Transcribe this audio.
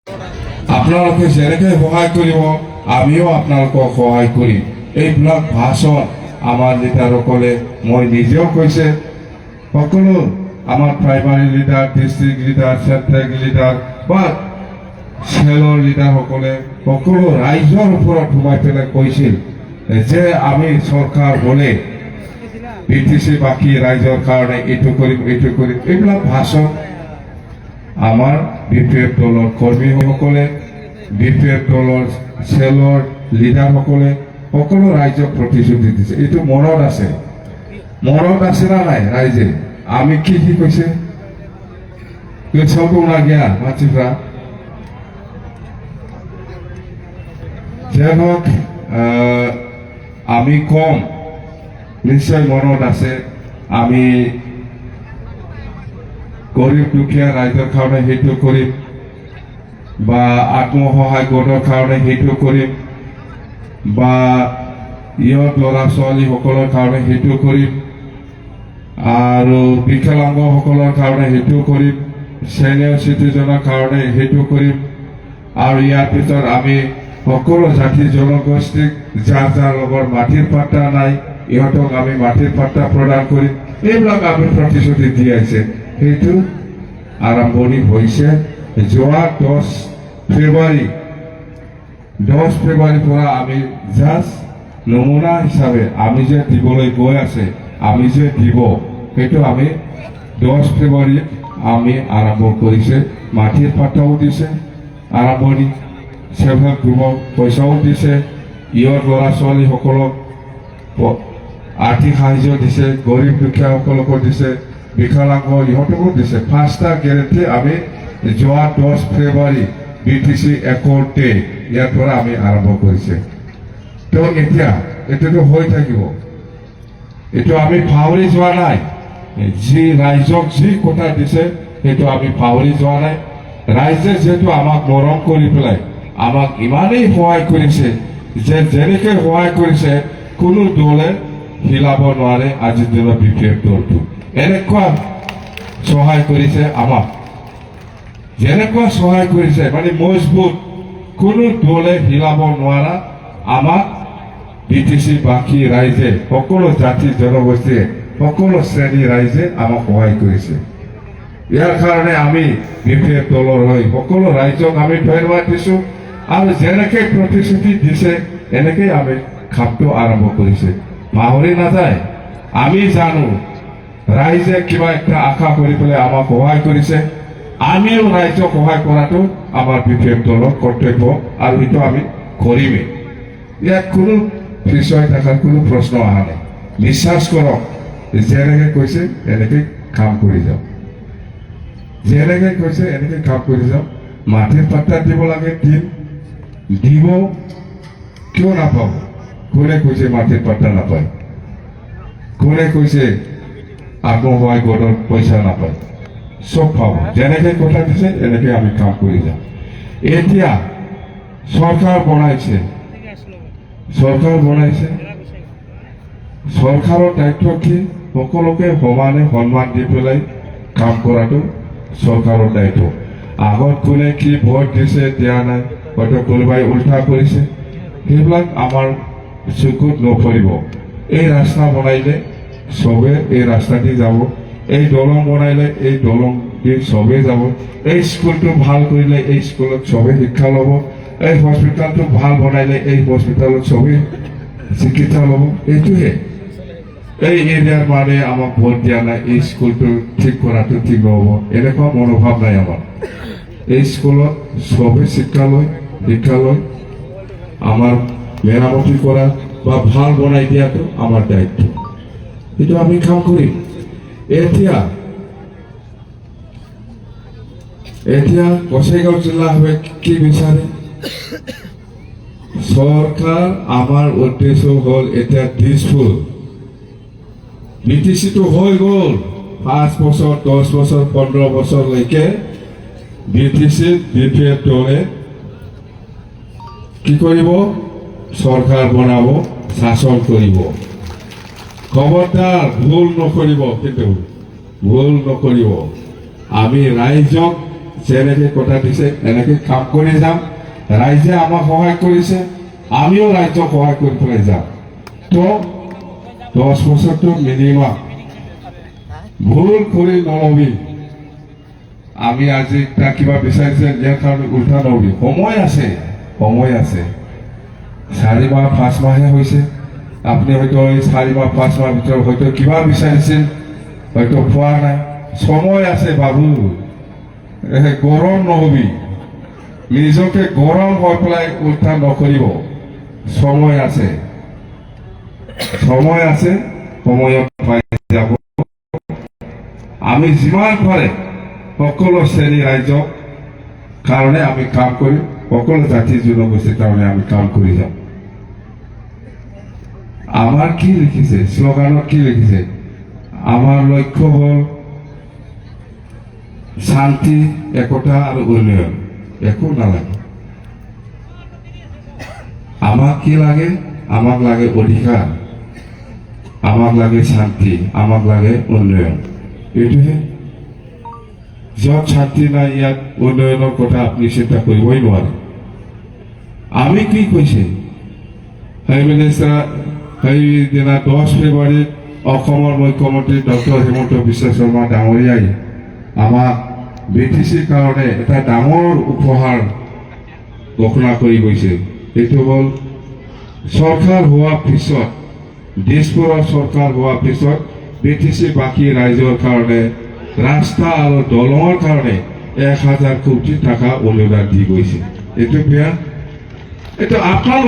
আপোনালোকে যেনেকৈ সহায় কৰিব আমিও আপোনালোকক সহায় কৰিম। এইবিলাক ভাষণ আমাৰ লিডাৰসকলে মই নিজেও কৈছে, সকলো আমাৰ primary leader, district leader, central leader বা চেলৰ লিডাৰসকলে সকলো ৰাইজৰ ওপৰত সোমাই পেলাই কৈছিল যে আমি চৰকাৰ হ'লে BTC বাকী ৰাইজৰ কাৰণে এইটো কৰিম এইটো কৰিম। এইবিলাক ভাষণ আমাৰ BPF দলৰ কৰ্মীসকলে, BPF দলৰ চেলৰ লিডাৰসকলে সকলো ৰাইজক প্ৰতিশ্ৰুতি দিছে। এইটো মনত আছে না নাই ৰাইজে? আমি কি কৈছে गोसोआव दंना गैया मानसिफ्रा? যেন আমি কম নিশ্চয় মনত আছে, আমি গরিব দুখীয়া ৰাইজৰ কাৰণে সেইটো কৰিম বা আত্মসহায়ক গোটৰ কাৰণে সেইটো কৰিম বা ইয়ত ল'ৰা ছোৱালীসকলৰ কাৰণে সেইটো কৰিম আৰু বিকলাংগসকলৰ কাৰণে সেইটো কৰিম, সিনিয়ৰ চিটিজেনৰ কাৰণে সেইটো কৰিম আৰু ইয়াৰ পিছত আমি সকলো জাতি জনগোষ্ঠীক যাৰ যাৰ লগৰ মাটিৰ পাট্টা নাই ইহঁতক আমি মাটিৰ পাট্টা প্ৰদান কৰিম। এইবিলাক আমি প্ৰতিশ্ৰুতি দি আছে। সেইটো আৰম্ভণি হৈছে যোৱা 10 ফেব্ৰুৱাৰীৰ পৰা আমি জাষ্ট নমুনা হিচাপে আমি যে দিবলৈ গৈ আছে, আমি যে দিব, সেইটো আমি 10 ফেব্ৰুৱাৰী আমি আৰম্ভ কৰিছে। মাটিৰ পাট্টাও দিছে আৰম্ভণি, সেলফ হেল্প গ্ৰুপক পইচাও দিছে, ইয়ৰ ল'ৰা ছোৱালীসকলক আৰ্থিক সাহায্য দিছে, গৰীব দুখীয়াসকলকো দিছে, বিকলাংগ ইহঁতকো দিছে। 5টা গেৰেণ্টি আমি যোৱা 10 ফেব্ৰুৱাৰী BTC একৰ্ডে ইয়াৰ পৰা আমি আৰম্ভ কৰিছে। তো এতিয়া এইটোতো হৈ থাকিব, এইটো আমি পাহৰি যোৱা নাই। যি ৰাইজক যি কথা দিছে সেইটো আমি পাহৰি যোৱা নাই। ৰাইজে যিহেতু আমাক মৰম কৰি পেলাই আমাক ইমানেই সহায় কৰিছে যে যেনেকৈ সহায় কৰিছে কোনো দলে হিলাব নোৱাৰে। আজিৰ দিনত BPF দলটো এনেকুৱা সহায় কৰিছে আমাক, যেনেকুৱা সহায় কৰিছে মানে মজবুত, কোনো দলে হিলাব নোৱাৰা। আমাক BTC বাকী ৰাইজে, সকলো জাতি জনগোষ্ঠীয়ে, সকলো শ্ৰেণীৰ ৰাইজে আমাক সহায় কৰিছে। ইয়াৰ কাৰণে আমি BPF দলৰ হৈ সকলো ৰাইজক আমি ধন্যবাদ দিছোঁ আৰু যেনেকৈ প্ৰতিশ্ৰুতি দিছে এনেকৈ আমি খাপটো আৰম্ভ কৰিছে। পাহৰি নাযায়, আমি জানো ৰাইজে কিবা একটা আশা কৰি পেলাই আমাক সহায় কৰিছে, আমিও ৰাইজক সহায় কৰাটো আমাৰ BPF দলৰ কৰ্তব্য আৰু সেইটো আমি কৰিমেই। ইয়াত কোনো পিছুৱাই থকাৰ কোনো প্ৰশ্ন অহা নাই। বিশ্বাস কৰক, যেনেকৈ কৈছে এনেকৈ কাম কৰি যাওক, যেনেকৈ কৈছে এনেকৈ কাম কৰি যাওক। মাটিৰ পাট্টা দিব লাগে দিব, কিয় নাপাব? কোনে কৈছে মাটিৰ পাট্টা নাপায়? কোনে কৈছে আত্মসহায়ক গোটৰ পইচা নাপায়? চব পাব। যেনেকৈ কথা দিছে এনেকৈ আমি কাম কৰি যাম। এতিয়া চৰকাৰ বনাইছে, চৰকাৰৰ দায়িত্ব কি? সকলোকে সমানে সন্মান দি পেলাই কাম কৰাটো চৰকাৰৰ দায়িত্ব। আগত কোনে কি ভোট দিছে দিয়া নাই, হয়তো কোনোবাই উল্টা কৰিছে, সেইবিলাক আমাৰ চকুত নপৰিব। এই ৰাস্তা বনাইলে চবে এই ৰাস্তা দি যাব, এই দলং বনাইলে এই দলং দি চবেই যাব, এই স্কুলটো ভাল কৰিলে এই স্কুলত চবেই শিক্ষা ল'ব, এই হস্পিটেলটো ভাল বনাইলে এই হস্পিটেলত চবেই চিকিৎসা ল'ব। এইটোহে এই এৰিয়াৰ মানে আমাক ভোট দিয়া নাই, এই স্কুলটো ঠিক কৰাটো ঠিক নহ'ব, এনেকুৱা মনোভাৱ নাই আমাৰ। এই স্কুলত চবেই শিক্ষা লয়, আমাৰ মেৰামতি কৰা বা ভাল বনাই দিয়াটো আমাৰ দায়িত্ব, সেইটো আমি কাম কৰিম। এতিয়া গোসাইগাঁও জিলা হবে কি বিচাৰে? চৰকাৰ আমাৰ উদ্দেশ্য হ'ল এতিয়া দিছপুৰ BTCটো হৈ গ'ল 5 বছৰ 10 বছৰ 15 বছৰলৈকে BPF দলে কি কৰিব? চৰকাৰ বনাব, শাসন কৰিব। খবৰদাৰ ভুল নকৰিব, কিন্তু ভুল নকৰিব। আমি ৰাইজক যেনেকে কথা দিছে এনেকে কাম কৰি যাম। ৰাইজে আমাক সহায় কৰিছে, আমিও ৰাইজক সহায় কৰি পেলাই যাম। তো 10 বছৰটো মিনিমাম ভুল কৰি নলবি। আমি আজি তাক কিবা বিচাৰিছে ইয়াৰ কাৰণে উল্টা নলবি। সময় আছে, সময় আছে। 4 মাহ 5 মাহে হৈছে। আপুনি হয়তো 4 মাহ 5 মাহ ভিতৰত হয়তো কিবা বিচাৰিছিল, হয়তো পোৱা নাই। সময় আছে বাবু, গৰম নহবি, নিজকে গৰম হৈ পেলাই উল্টা নকৰিব। সময় আছে, সময় আছে, সময়ত পাই যাব। আমি যিমান পাৰে সকলো শ্ৰেণী ৰাইজৰ কাৰণে আমি কাম কৰিম, সকলো জাতি জনগোষ্ঠীৰ কাৰণে আমি কাম কৰি যাম। আমাৰ কি লিখিছে শ্লোগানত, কি লিখিছে? আমাৰ লক্ষ্য হ'ল শান্তি, একতা আৰু উন্নয়ন। একো নালাগে। আমাক কি লাগে? আমাক লাগে অধিকাৰ, আমাক লাগে শান্তি, আমাক লাগে উন্নয়ন। এইটোহে। য'ত শান্তি নাই ইয়াত উন্নয়নৰ কথা আপুনি চিন্তা কৰিবই নোৱাৰে। আমি কি কৈছে? সেইদিনা 10 ফেব্ৰুৱাৰীত অসমৰ মুখ্যমন্ত্ৰী ডক্টৰ হিমন্ত বিশ্ব শৰ্মা ডাঙৰীয়াই আমাক BTCৰ কাৰণে এটা ডাঙৰ উপহাৰ ঘোষণা কৰি গৈছে। এইটো হ'ল চৰকাৰ হোৱাৰ পিছত, দিছপুৰৰ চৰকাৰ হোৱাৰ পিছত BTC বাকী ৰাইজৰ কাৰণে ৰাস্তা আৰু দলঙৰ কাৰণে 1000 কোটি টকা অনুদান দি গৈছে। এইটো বেয়া? এইটো আপোনালোক